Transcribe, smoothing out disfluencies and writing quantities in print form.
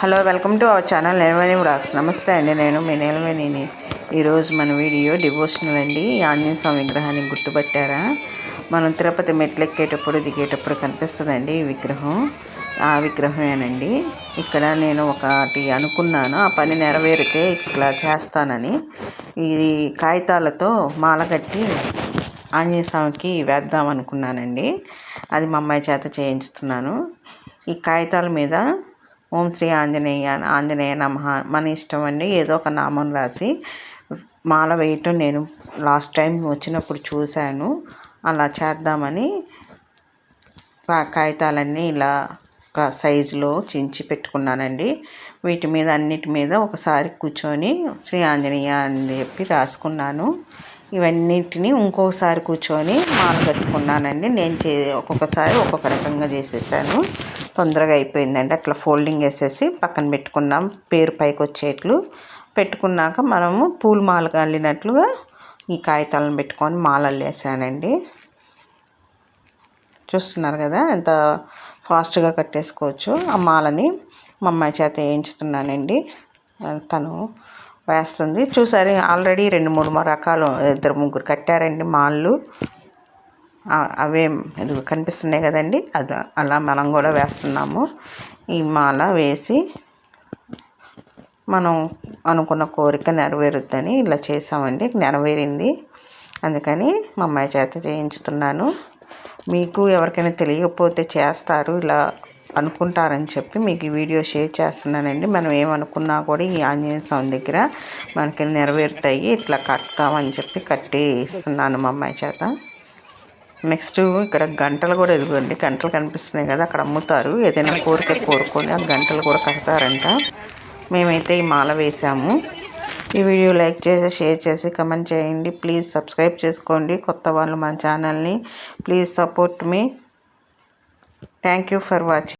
Hello, welcome to our channel Neelaveni vlogs. నమస్తే అండి, నేను మీ నీలవేణిని. ఈరోజు మన వీడియో డివోషనల్ అండి. ఆంజనేయ స్వామి విగ్రహాన్ని గుర్తుపట్టారా? మనం తిరుపతి మెట్లు ఎక్కేటప్పుడు దిగేటప్పుడు కనిపిస్తుందండి ఈ విగ్రహం. ఆ విగ్రహమేనండి. ఇక్కడ నేను ఒకటి అనుకున్నాను, ఆ పని నెరవేరితే ఇట్లా చేస్తానని. ఈ కాగితాలతో మాల కట్టి ఆంజనేయ స్వామికి వేద్దాం అనుకున్నానండి. అది మా అమ్మాయి చేత చేయించుతున్నాను. ఈ కాగితాల మీద ఓం శ్రీ ఆంజనేయ నమః, మన ఇష్టం అండి, ఏదో ఒక నామం రాసి మాల వేయటం నేను లాస్ట్ టైం వచ్చినప్పుడు చూశాను. అలా చేద్దామని కాగితాలన్నీ ఇలా ఒక సైజులో చించి పెట్టుకున్నానండి. వీటి మీద అన్నిటి మీద ఒకసారి కూర్చొని శ్రీ ఆంజనేయ అని చెప్పి రాసుకున్నాను. ఇవన్నిటిని ఇంకొకసారి కూర్చొని మాల కట్టుకున్నానండి. నేను ఒక్కొక్కసారి ఒక్కొక్క రకంగా చేసేసాను. తొందరగా అయిపోయిందండి. అట్లా ఫోల్డింగ్ వేసేసి పక్కన పెట్టుకున్నాం, పేరు పైకి వచ్చేట్లు పెట్టుకున్నాక మనము పూల మాల అల్లినట్లుగా ఈ కాగితాలను పెట్టుకొని మాల అల్లేసానండి. చూస్తున్నారు కదా ఎంత ఫాస్ట్గా కట్టేసుకోవచ్చు. ఆ మాలని మా అమ్మాయి చేత వేయించుతున్నానండి. తను వేస్తుంది. చూసారు, ఆల్రెడీ 2-3 రకాలు 2-3 కట్టారండి మాలలు. అవే ఇది కనిపిస్తున్నాయి కదండి, అది అలా మనం కూడా వేస్తున్నాము. ఈ మాల వేసి మనం అనుకున్న కోరిక నెరవేరుద్దని ఇలా చేసామండి. నెరవేరింది, అందుకని మా అమ్మాయి చేత చేయించుతున్నాను. మీకు ఎవరికైనా తెలియకపోతే చేస్తారు, ఇలా అనుకుంటారని చెప్పి మీకు ఈ వీడియో షేర్ చేస్తున్నానండి. మనం ఏమనుకున్నా కూడా ఈ ఆంజనేయ స్వామి దగ్గర మనకి నెరవేరుతాయి. ఇట్లా కడతామని చెప్పి కట్టి ఇస్తున్నాను మా అమ్మాయి చేత. నెక్స్ట్ ఇక్కడ గంటలు కూడా ఎదుగుండి, గంటలు కనిపిస్తున్నాయి కదా, అక్కడ అమ్ముతారు. ఏదైనా కోరిక కోరుకొని ఆ గంటలు కూడా కడతారంట. మేమైతే ఈ మాల వేసాము. ఈ వీడియో లైక్ చేసి, షేర్ చేసి, కమెంట్ చేయండి. ప్లీజ్ సబ్స్క్రైబ్ చేసుకోండి కొత్త వాళ్ళు మన ఛానల్ని. Please support me. Thank you for watching.